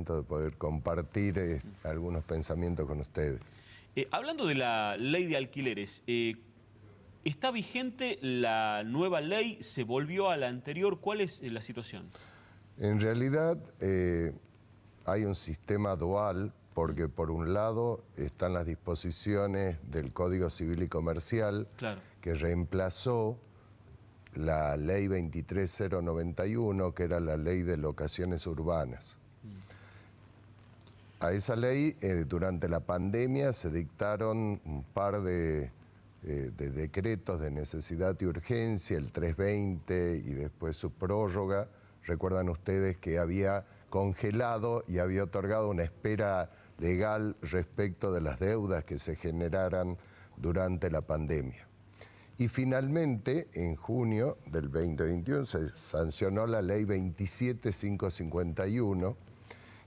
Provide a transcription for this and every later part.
contento de poder compartir algunos pensamientos con ustedes. Hablando de la ley de alquileres, ¿está vigente la nueva ley? ¿Se volvió a la anterior? ¿Cuál es la situación? En realidad hay un sistema dual, porque por un lado están las disposiciones del Código Civil y Comercial, claro, que reemplazó la ley 23091, que era la ley de locaciones urbanas. A esa ley, durante la pandemia, se dictaron un par de decretos de necesidad y urgencia, el 320 y después su prórroga. Recuerdan ustedes que había congelado y había otorgado una espera legal respecto de las deudas que se generaran durante la pandemia. Y finalmente, en junio del 2021, se sancionó la ley 27551,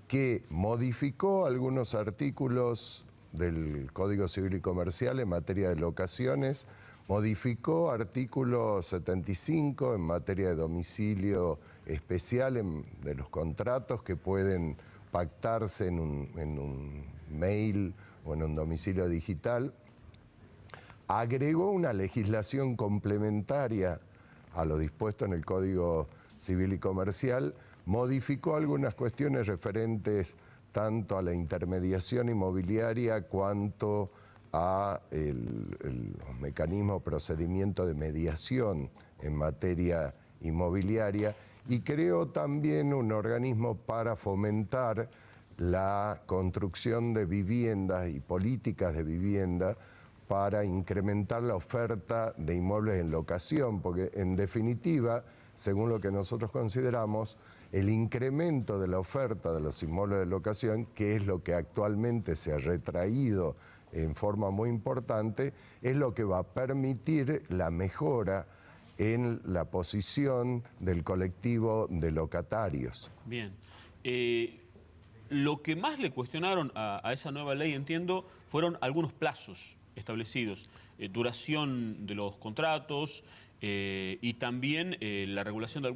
que modificó algunos artículos del Código Civil y Comercial en materia de locaciones, modificó artículo 75 en materia de domicilio especial de los contratos que pueden pactarse en un mail o en un domicilio digital. Agregó una legislación complementaria a lo dispuesto en el Código Civil y Comercial, modificó algunas cuestiones referentes tanto a la intermediación inmobiliaria cuanto a los mecanismos, procedimientos de mediación en materia inmobiliaria, y creó también un organismo para fomentar la construcción de viviendas y políticas de vivienda para incrementar la oferta de inmuebles en locación, porque en definitiva, según lo que nosotros consideramos, el incremento de la oferta de los inmuebles de locación, que es lo que actualmente se ha retraído en forma muy importante, es lo que va a permitir la mejora en la posición del colectivo de locatarios. Bien. Lo que más le cuestionaron a esa nueva ley, entiendo, fueron algunos plazos establecidos, duración de los contratos y también la regulación de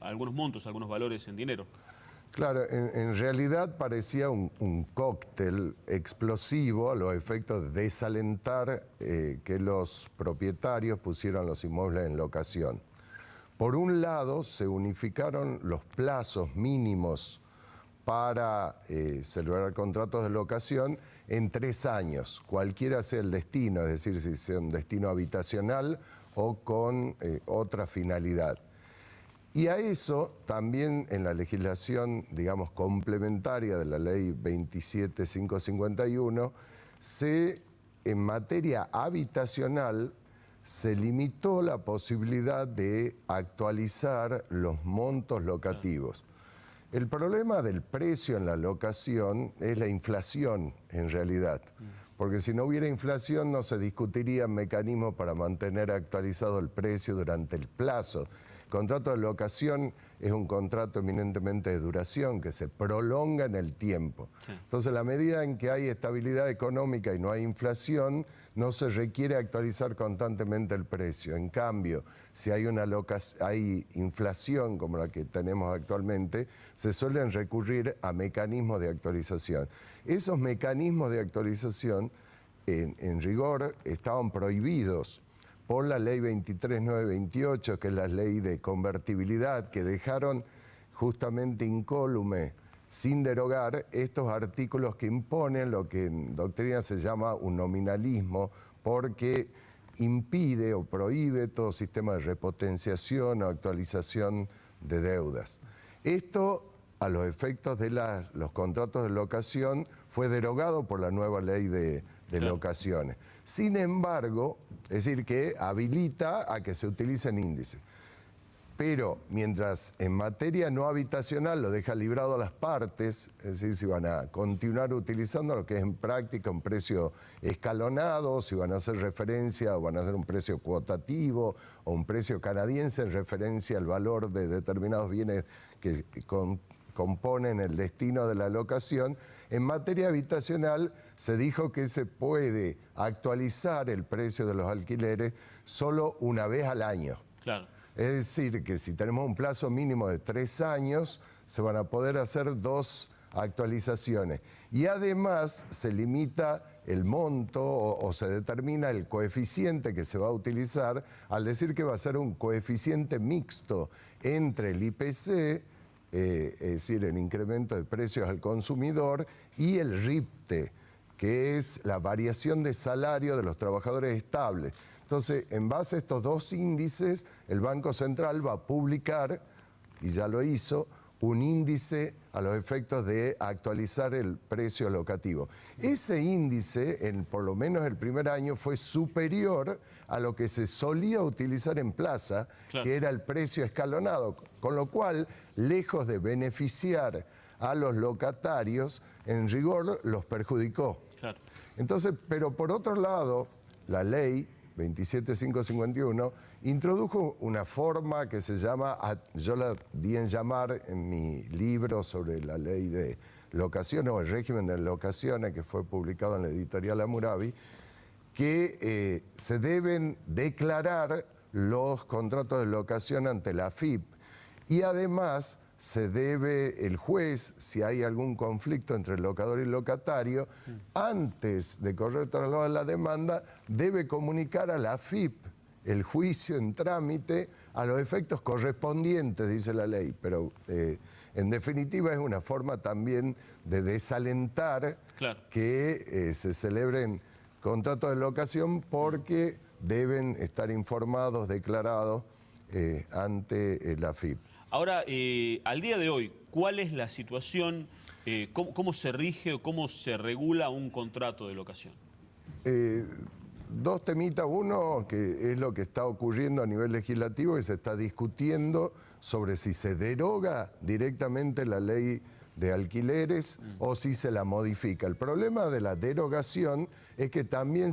algunos montos, algunos valores en dinero. Claro, en realidad parecía un cóctel explosivo a los efectos de desalentar que los propietarios pusieran los inmuebles en locación. Por un lado, se unificaron los plazos mínimos para celebrar contratos de locación en 3 años, cualquiera sea el destino, es decir, si sea un destino habitacional o con otra finalidad. Y a eso también en la legislación, digamos, complementaria de la ley 27551, en materia habitacional se limitó la posibilidad de actualizar los montos locativos. El problema del precio en la locación es la inflación, en realidad. Porque si no hubiera inflación no se discutirían mecanismos para mantener actualizado el precio durante el plazo. El contrato de locación es un contrato eminentemente de duración que se prolonga en el tiempo. Sí. Entonces, a la medida en que hay estabilidad económica y no hay inflación, no se requiere actualizar constantemente el precio. En cambio, si hay hay inflación como la que tenemos actualmente, se suelen recurrir a mecanismos de actualización. Esos mecanismos de actualización, en rigor, estaban prohibidos por la ley 23928, que es la ley de convertibilidad, que dejaron justamente incólume, sin derogar, estos artículos que imponen lo que en doctrina se llama un nominalismo, porque impide o prohíbe todo sistema de repotenciación o actualización de deudas. Esto, a los efectos de los contratos de locación, fue derogado por la nueva ley de locaciones. Sin embargo, es decir, que habilita a que se utilicen índices. Pero mientras en materia no habitacional lo deja librado a las partes, es decir, si van a continuar utilizando lo que es en práctica un precio escalonado, si van a hacer referencia o van a hacer un precio cuotativo o un precio canadiense en referencia al valor de determinados bienes que componen el destino de la locación, en materia habitacional se dijo que se puede actualizar el precio de los alquileres solo una vez al año. Claro. Es decir, que si tenemos un plazo mínimo de 3 años, se van a poder hacer 2 actualizaciones. Y además se limita el monto o se determina el coeficiente que se va a utilizar al decir que va a ser un coeficiente mixto entre el IPC, es decir, el incremento de precios al consumidor, y el RIPTE, que es la variación de salario de los trabajadores estables. Entonces, en base a estos dos índices, el Banco Central va a publicar, y ya lo hizo, un índice a los efectos de actualizar el precio locativo. Ese índice, por lo menos el primer año, fue superior a lo que se solía utilizar en plaza, claro, que era el precio escalonado, con lo cual, lejos de beneficiar a los locatarios, en rigor los perjudicó. Claro. Entonces, pero por otro lado, la ley 27551 introdujo una forma que se llama, yo la di en llamar en mi libro sobre la ley de locaciones o el régimen de locaciones, que fue publicado en la editorial Hammurabi, que se deben declarar los contratos de locación ante la AFIP y además se debe el juez, si hay algún conflicto entre el locador y el locatario, antes de correr traslado de la demanda, debe comunicar a la AFIP el juicio en trámite a los efectos correspondientes, dice la ley, pero en definitiva es una forma también de desalentar, claro, que se celebren contratos de locación porque deben estar informados, declarados ante la AFIP. Ahora, al día de hoy, ¿cuál es la situación? ¿Cómo se rige o cómo se regula un contrato de locación? Dos temitas. Uno, que es lo que está ocurriendo a nivel legislativo, que se está discutiendo sobre si se deroga directamente la ley de alquileres o si se la modifica. El problema de la derogación es que también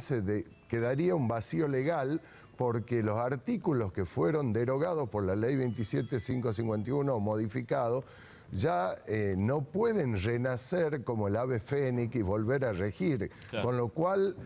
quedaría un vacío legal, porque los artículos que fueron derogados por la ley 27551 o modificados ya no pueden renacer como el ave fénix y volver a regir, claro, con lo cual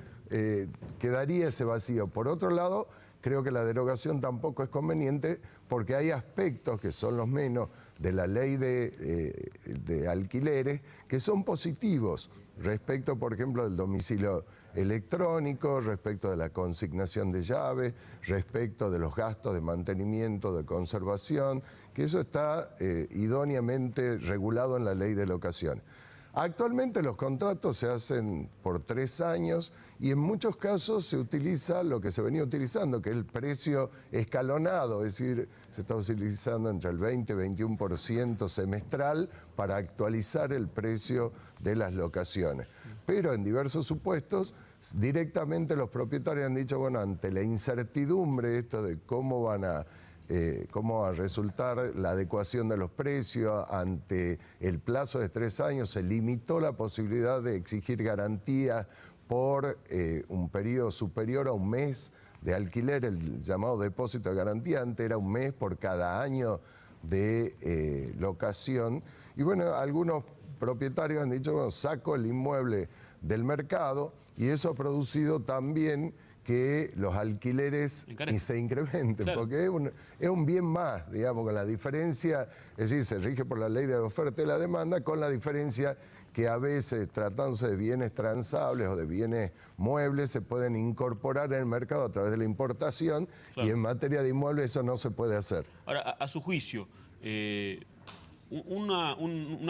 quedaría ese vacío. Por otro lado, creo que la derogación tampoco es conveniente porque hay aspectos que son los menos de la ley de alquileres que son positivos respecto, por ejemplo, del domicilio electrónico, respecto de la consignación de llaves, respecto de los gastos de mantenimiento, de conservación, que eso está idóneamente regulado en la ley de locación. Actualmente los contratos se hacen por 3 años y en muchos casos se utiliza lo que se venía utilizando, que es el precio escalonado, es decir, se está utilizando entre el 20 y 21% semestral para actualizar el precio de las locaciones. Pero en diversos supuestos, directamente los propietarios han dicho, bueno, ante la incertidumbre esto de cómo va a resultar la adecuación de los precios, ante el plazo de 3 años se limitó la posibilidad de exigir garantías por un periodo superior a un mes de alquiler, el llamado depósito de garantía. Antes era un mes por cada año de locación. Y bueno, algunos propietarios han dicho, bueno, saco el inmueble del mercado, y eso ha producido también que los alquileres se incrementen, claro, porque es un bien más, digamos, con la diferencia, es decir, se rige por la ley de la oferta y la demanda, con la diferencia que a veces, tratándose de bienes transables o de bienes muebles, se pueden incorporar en el mercado a través de la importación, claro, y en materia de inmuebles eso no se puede hacer. Ahora, a su juicio, un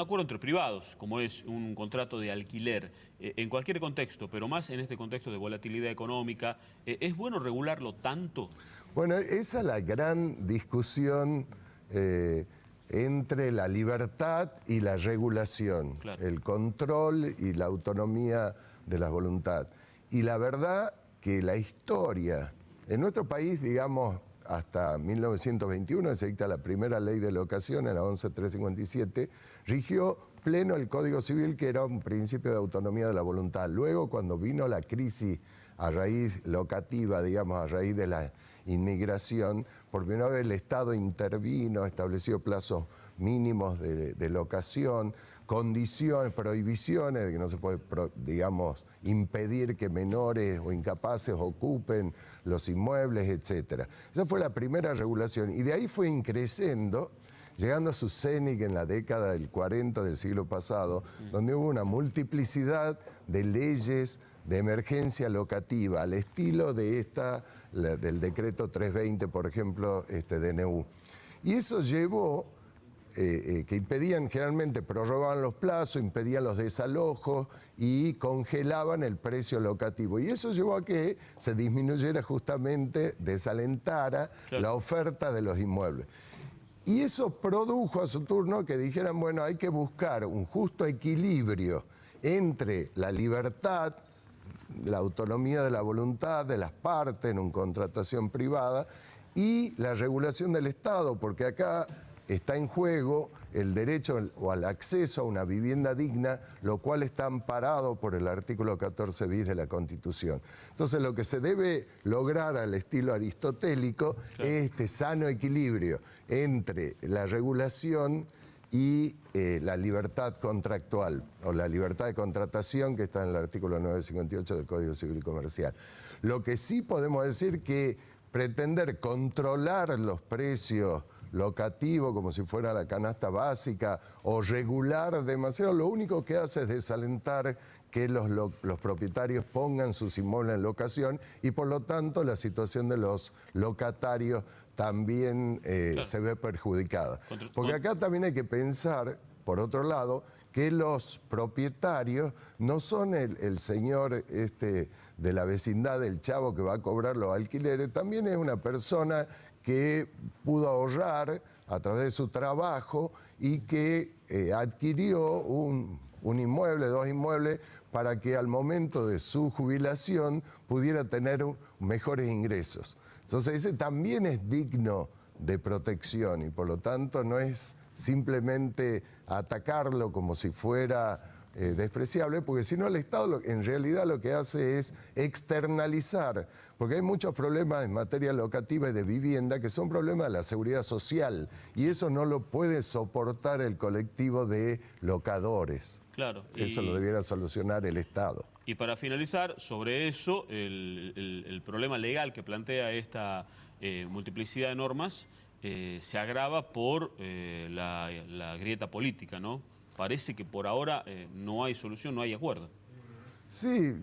acuerdo entre privados, como es un contrato de alquiler, en cualquier contexto, pero más en este contexto de volatilidad económica, ¿es bueno regularlo tanto? Bueno, esa es la gran discusión entre la libertad y la regulación, claro, el control y la autonomía de la voluntad. Y la verdad que la historia, en nuestro país, digamos, hasta 1921, se dicta la primera ley de locación, en la 11357, rigió pleno el Código Civil, que era un principio de autonomía de la voluntad. Luego, cuando vino la crisis a raíz locativa, digamos, a raíz de la inmigración, por primera vez el Estado intervino, estableció plazos mínimos de locación, condiciones, prohibiciones de que no se puede, digamos, impedir que menores o incapaces ocupen los inmuebles, etc. Esa fue la primera regulación y de ahí fue increciendo llegando a su cénit en la década del 40 del siglo pasado, donde hubo una multiplicidad de leyes de emergencia locativa, al estilo de del decreto 320, por ejemplo, DNU. Y eso llevó que impedían, generalmente prorrogaban los plazos, impedían los desalojos y congelaban el precio locativo. Y eso llevó a que se disminuyera justamente, desalentara la oferta de los inmuebles. Y eso produjo a su turno que dijeran, bueno, hay que buscar un justo equilibrio entre la libertad, la autonomía de la voluntad de las partes en una contratación privada y la regulación del Estado, porque acá está en juego el derecho o al acceso a una vivienda digna, lo cual está amparado por el artículo 14 bis de la Constitución. Entonces, lo que se debe lograr al estilo aristotélico es este sano equilibrio entre la regulación y la libertad contractual, o la libertad de contratación que está en el artículo 958 del Código Civil y Comercial. Lo que sí podemos decir que pretender controlar los precios locativo como si fuera la canasta básica o regular demasiado, lo único que hace es desalentar que los propietarios pongan sus inmuebles en locación y por lo tanto la situación de los locatarios también se ve perjudicada. Porque acá también hay que pensar, por otro lado, que los propietarios no son el señor de la vecindad, del chavo que va a cobrar los alquileres, también es una persona que pudo ahorrar a través de su trabajo y que adquirió un inmueble, dos inmuebles, para que al momento de su jubilación pudiera tener mejores ingresos. Entonces ese también es digno de protección y por lo tanto no es simplemente atacarlo como si fuera despreciable, porque si no el Estado en realidad lo que hace es externalizar, porque hay muchos problemas en materia locativa y de vivienda que son problemas de la seguridad social y eso no lo puede soportar el colectivo de locadores. Claro. Eso lo debiera solucionar el Estado. Y para finalizar, sobre eso, el problema legal que plantea esta multiplicidad de normas se agrava por la grieta política, ¿no? Parece que por ahora no hay solución, no hay acuerdo. Sí,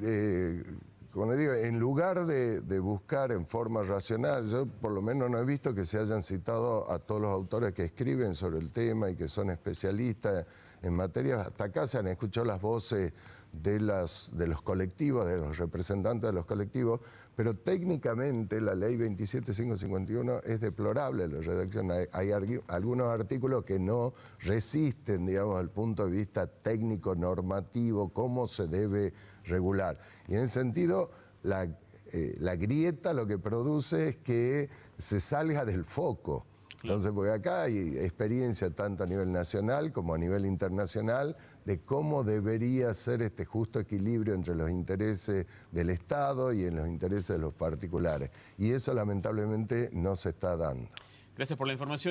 como le digo, en lugar de buscar en forma racional, yo por lo menos no he visto que se hayan citado a todos los autores que escriben sobre el tema y que son especialistas en materia. Hasta acá se han escuchado las voces de los colectivos, de los representantes de los colectivos, pero técnicamente la ley 27551 es deplorable la redacción. Hay algunos artículos que no resisten, digamos, desde el punto de vista técnico, normativo, cómo se debe regular. Y en ese sentido, la grieta lo que produce es que se salga del foco. Entonces, porque acá hay experiencia tanto a nivel nacional como a nivel internacional de cómo debería ser este justo equilibrio entre los intereses del Estado y en los intereses de los particulares. Y eso lamentablemente no se está dando. Gracias por la información.